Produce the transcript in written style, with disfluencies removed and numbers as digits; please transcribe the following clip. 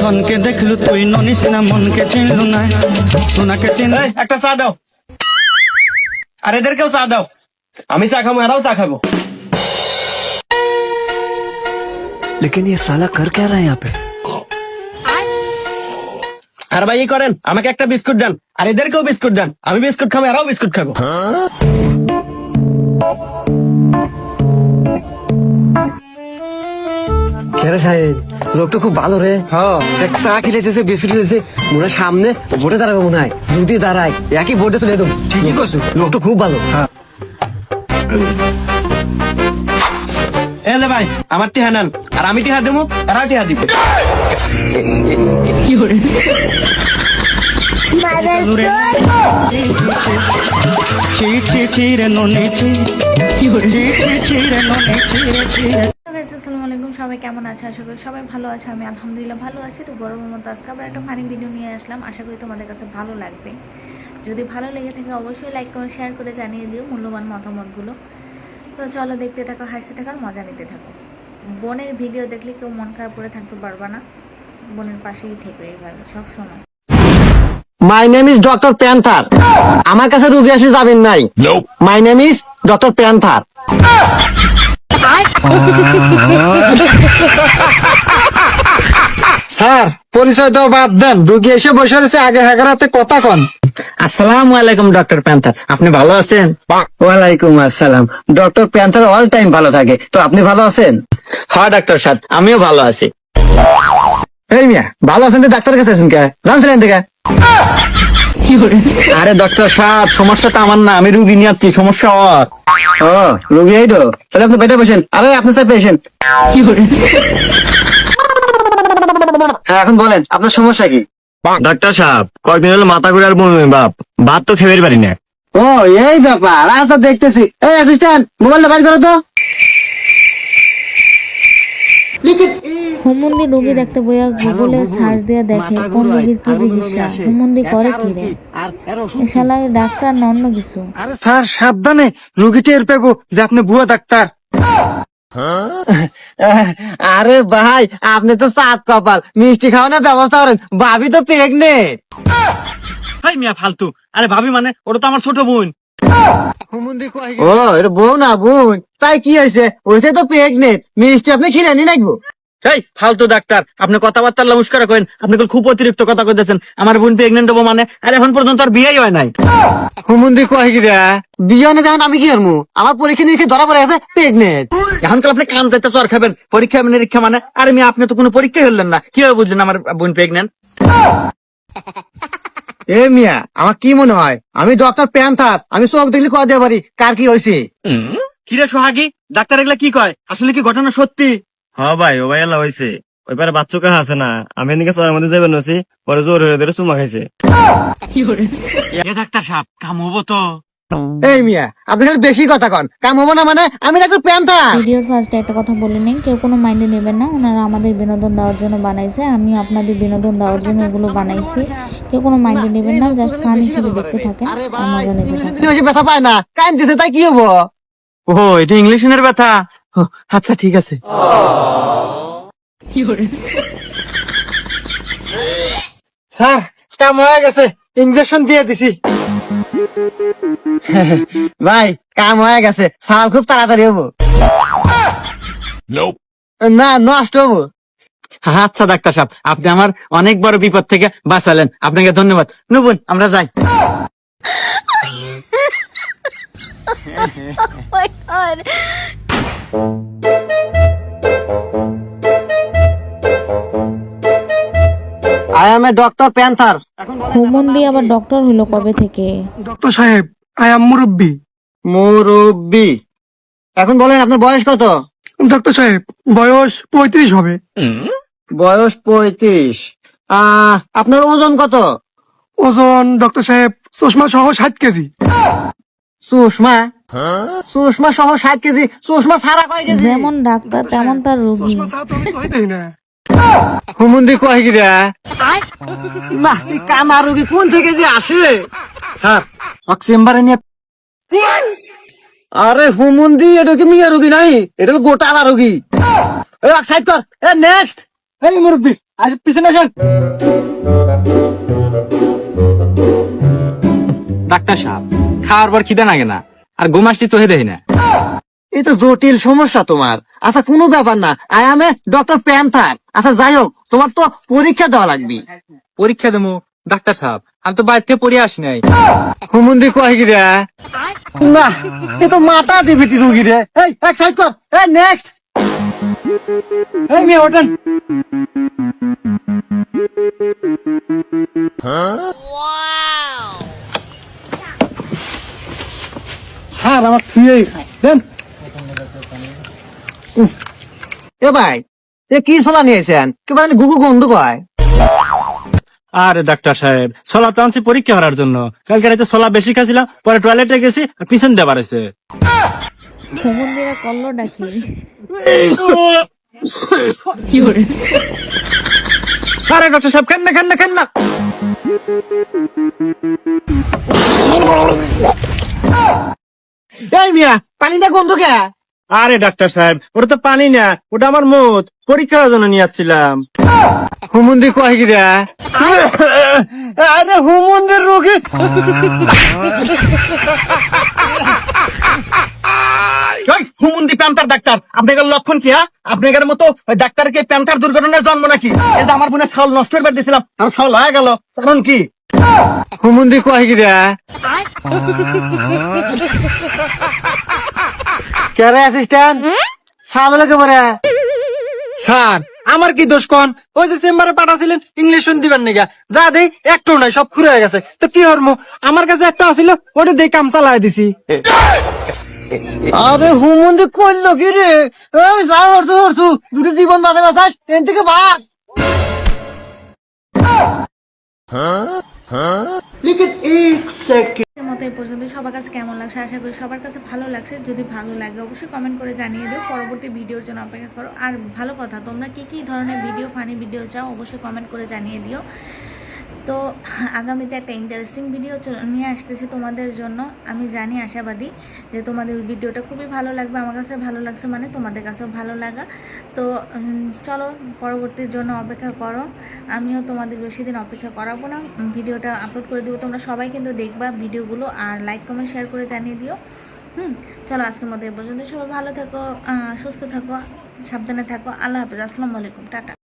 ধনকে দেখলু তুই ননিস না মনকে চিনলু না সোনাকে চিন। একটা চা দাও, আর এদেরকেও চা দাও। আমি চা খাবো, এরাও চা খাবো। लेकिन ये साला कर क्या रहा है यहाँ पे? আর ভাই করেন, আমাকে একটা বিস্কুট দেন, আর এদেরকেও বিস্কুট দেন। আমি বিস্কুট খাবো, এরাও বিস্কুট খাবো। খেরে সাহেব লোক তো খুব ভালো রে। হ্যাঁ, দেখ চা খেলেছে বিস্কুট খেলেছে মনে হয় সামনে ভোটে দাঁড়াবে মনে হয়। যদি দাঁড়ায় একই ভোটে তুলে দেবো। ঠিকই করছো। লোক তো খুব ভালো। এলে ভাই আমার টিহা নেন, আর আমি টিহা দেবো, এরাও টিহা দিবে। ছি ছি ছি রে ননি ছি ছি ছি ছি রে ননি ছি রে ছি রে। আসসালামু আলাইকুম, সবাই কেমন আছে? আশা করি সবাই ভালো আছে। আমি আলহামদুলিল্লাহ ভালো আছি। তো গরমের মতো আজকে আবার একটা ফানি ভিডিও নিয়ে আসলাম। আশা করি তোমাদের কাছে ভালো লাগবে। যদি ভালো লেগে থাকে অবশ্যই লাইক কমেন্ট শেয়ার করে জানিয়ে দিও মূল্যবান মতামতগুলো। তো চলো দেখতে থাকো, হাসতে থাকো, আর মজা নিতে থাকো। বোনের ভিডিও দেখলে কেউ মন খারাপ করে থাকতে পারবা না। বোনের পাশেই থেকো এইভাবে সব সময়। My name is doctor panther. আমার কাছে রুগী আসে যাবেন নাই। My name is doctor panther. Sir পরিচয় তো বাদ দেন, রুগী এসে বসে রয়েছে, আগে হাতে কথা কন। আসসালামু আলাইকুম ডক্টর প্যান্থার, আপনি ভালো আছেন? ওয়ালাইকুম আসসালাম। ডক্টর প্যান্থার অল টাইম ভালো থাকে। তো আপনি ভালো আছেন? হ্যাঁ ডাক্তার সাহেব, আমিও ভালো আছি। এই মিয়া ভালো আছেন তো ডাক্তার কাছে আছেন কে? জানছিলেন থেকে? আরে ডক্টর সাহেব, সমস্যা তো আমার না, আমি রুগী নিয়ে আসছি, সমস্যা ওর। ও রুগী এই তো, তাহলে আপনি বেডে বসেন। আরে আপনি স্যার পেশেন্ট। হ্যাঁ এখন বলেন আপনার সমস্যা কি? ডাক্তার সাহেব, কয়েকদিন হলো মাথা ঘুরে আর বলবেন বাপ, ভাত তো খেতে পারি না। ও এই ব্যাপার, আচ্ছা দেখতেছি। এই অ্যাসিস্ট্যান্ট মোবাইলটা বাইর করো তো। হুমন্দি রোগী দেখতে বইয়া গুগলে সার্চ দিয়ে দেখে কোন রোগীর কি চিকিৎসা। হুমন্দি করে কি রে? এ শালায় ডাক্তার না অন্য কিছু। আরে স্যার সাবধানে, রুগী টের পেবো যে আপনি ভুয়া ডাক্তার। আরে ভাই আপনি তো সাত কপাল, মিষ্টি খাওয়ানোর ব্যবস্থা করেন। ভাবি তো প্রেগনেন্ট। হাই মিয়া ফালতু, আরে ভাবি মানে ওটা তো আমার ছোট বোন। ও এটা বউ না বোন? তাই কি হয়েছে? হয়েছে তো প্রেগনেন্ট, মিষ্টি আপনি খিলানি নাকবো। এই ফালতু ডাক্তার, আপনি কথাবার্তা নমস্কার করেন, আপনি খুব অতিরিক্ত কথা কইতেছেন। আমার বোন প্রেগনেন্ট হবো মানে, আর এখন পর্যন্ত আর বিয়েই হয় নাই। হুমুন্দি কয় কি রে? বিয়ে না যখন আমি কি করবো? আমার পরীক্ষা নিরীক্ষা ধরা পড়ে গেছে প্রেগনেন্ট। এখন কাল আপনি কান যাইতে চর খাবেন, পরীক্ষা নিরীক্ষা মানে? আরে মিয়া আপনি তো কোনো পরীক্ষা হলেন না, কিভাবে বুঝলেন আমার বোন প্রেগনেন্ট? এ মিয়া আমার কি মনে হয় আমি ডক্টর প্যান্থার, আমি চোখ দেখলে কয় দিতে পারি কার কি হয়েছে। কিরে সোহাগী, ডাক্তার এগুলা কি কয়? আসলে কি ঘটনা সত্যি? হ্যাঁ ভাই, ও ভাই এলা হয়েছে। ওই পারে বাচ্চা কাহা আছে না, আমি এদিকে চরের মধ্যে যাবেন নছি, পরে জোর হয়ে ধরে চুমা খাইছে। এ ডাক্তার সাহেব, কাম হবো তো? এই মিয়া আপনি খালি বেশি কথা কন, কাম হবো না মানে? আমি ডক্টর প্যান্থার। ভিডিওর ফার্স্টে একটা কথা বলে নেই, কেউ কোনো মাইন্ডে নেবেন না। ওনারা আমাদের বিনোদন দেওয়ার জন্য বানাইছে, আমি আপনাদের বিনোদন দেওয়ার জন্য এগুলো বানাইছি। কেউ কোনো মাইন্ডে নেবেন না, জাস্ট ফান হিসেবে দেখতে থাকেন আর মজা নিতে থাকেন। বেশি ব্যথা পায় না, কান দিছে তাই কি হবো? ও এটা ইংলিশের ব্যথা? ও, আচ্ছা ঠিক আছে। স্যার কাম হয়ে গেছে, ইনজেকশন দিয়ে দিছি। ভাই কাম হয়ে গেছে, সাল খুব তাড়াতাড়ি হবো। না নষ্ট হবো। আচ্ছা ডাক্তার সাহেব, আপনি আমার অনেক বড় বিপদ থেকে বাঁচালেন, আপনাকে ধন্যবাদ। নুবুন আমরা যাই। I am a doctor Panther. হুমন্দি আবার ডক্টর হইলো কবে থেকে? ডক্টর সাহেব আই এম মুরব্বী। মুরব্বি। এখন বলেন আপনার বয়স কত? ডক্টর সাহেব বয়স 35 হবে। বয়স 35। আপনার ওজন কত? ওজন ডক্টর সাহেব চশমা সহ 60 কেজি। সুষমা? সুষমা সহ 60 কেজি? সুষমা ছাড়া কয় কেজি? যেমন ডাক্তার তেমন তার রোগী। হুমুন্দি কয় কি রে? না এই কানা রোগী কোন থেকে যে আসে? স্যার চেম্বারে নিয়ে। আরে হুমুন্দি এটা কি মিয়া রোগী নাই, এটা হলো গোটালা রোগী। সাইড কর। নেক্সট। এই মুরব্বী আজ পিছনে আসেন। ডাক্তার সাহেব খাওয়ার পর খিদে লাগে না, আর ঘুম আসছি চোখে দেখি না। এই তো জটিল সমস্যা তোমার। আচ্ছা কোনো ব্যাপার না, I am a doctor panther. আচ্ছা যাই হোক, তোমার তো পরীক্ষা দেওয়া লাগবে। পরীক্ষা দেবো? ডাক্তার সাহেব আমি তো বাইরে থেকে পড়ে আসি নাই। হুমুন্দি কয় কি রে? না এ তো মাথা ডিভিটি রুগী রে। এই এক সাইড কর। এই নেক্সট। এই মেয়ে ওঠেন। স্যার আমার থুয়েই খায় দেন। এ ভাই এ কি সোলা নিয়েছেন? কি মানে গুগু গন্ধ কয়? আরে ডাক্তার সাহেব ছোলা তো আনছি পরীক্ষা করার জন্য। কালকে রাতে ছোলা বেশি খাইছিলাম, পরে টয়লেটে গেছি আর পিছন দিয়ে বাড়াইছে। মন্দিরা কল্লো ডাকি কি করে? আরে ডাক্তার সাহেব খান না খান না খান না। এই মিয়া পানিটা গন্ধ কে? আরে ডাক্তার সাহেব ওটা তো পানি না, ওটা আমার মুখ পরীক্ষার জন্য নিয়ে যাচ্ছিলাম। হুমুন্দি কয় কি রে? আরে হুমুন্দির রুগী। হুমুন্দি প্যান্টার ডাক্তার, আপনাদের লক্ষণ কি? আপনাদের মতো ডাক্তারকে প্যান্টার দুর্ঘটনার জন্ম নাকি? এটা আমার বোনের ছাল নষ্ট করে দিয়েছিলাম, আমার ছাল হয়ে গেল, কারণ কি? হুমুন্দি কয় কি রে? কেরে অ্যাসিস্ট্যান্ট সামলে কে বলে? স্যার আমার কি দোষ কোন? ওই যে চেম্বারে পাঠাছিলেন ইংলিশ দিবেন নাকি, যা দেই একটাও নাই, সব খুলে হয়ে গেছে। তো কি হরমু, আমার কাছে একটা আসিল, ওটা দিয়ে কাম চালাই দিছি। আরে হুমুন্দি করলো কি রে? এই যা করছু করছু, যদি জীবন বাঁচে বাঁচাস এন থেকে ভাগ। মতো এই পর্যন্ত সবার কাছে কেমন লাগছে আশা করি সবার কাছে ভালো লাগছে। যদি ভালো লাগে অবশ্যই কমেন্ট করে জানিয়ে দিও। পরবর্তী ভিডিওর জন্য অপেক্ষা করো। আর ভালো কথা, তোমরা কি কি ধরনের ভিডিও, ফানি ভিডিও চাও অবশ্যই কমেন্ট করে জানিয়ে দিও। তো আগামীতে একটা ইন্টারেস্টিং ভিডিও নিয়ে আসতেছি তোমাদের জন্য। আমি জানি, আশাবাদী যে তোমাদের ভিডিওটা খুবই ভালো লাগবে। আমার কাছে ভালো লাগছে মানে তোমাদের কাছেও ভালো লাগা। তো চলো পরবর্তীর জন্য অপেক্ষা করো। আমিও তোমাদের বেশি দিন অপেক্ষা করাবো না, ভিডিওটা আপলোড করে দিব। তোমরা সবাই কিন্তু দেখবা ভিডিওগুলো, আর লাইক কমেন্ট শেয়ার করে জানিয়ে দিও। চলো আজকের মতো এই পর্যন্ত। সবাই ভালো থাকো, সুস্থ থাকো, সাবধানে থাকো। আল্লাহ হাফেজ, আসসালামু আলাইকুম, টাটা।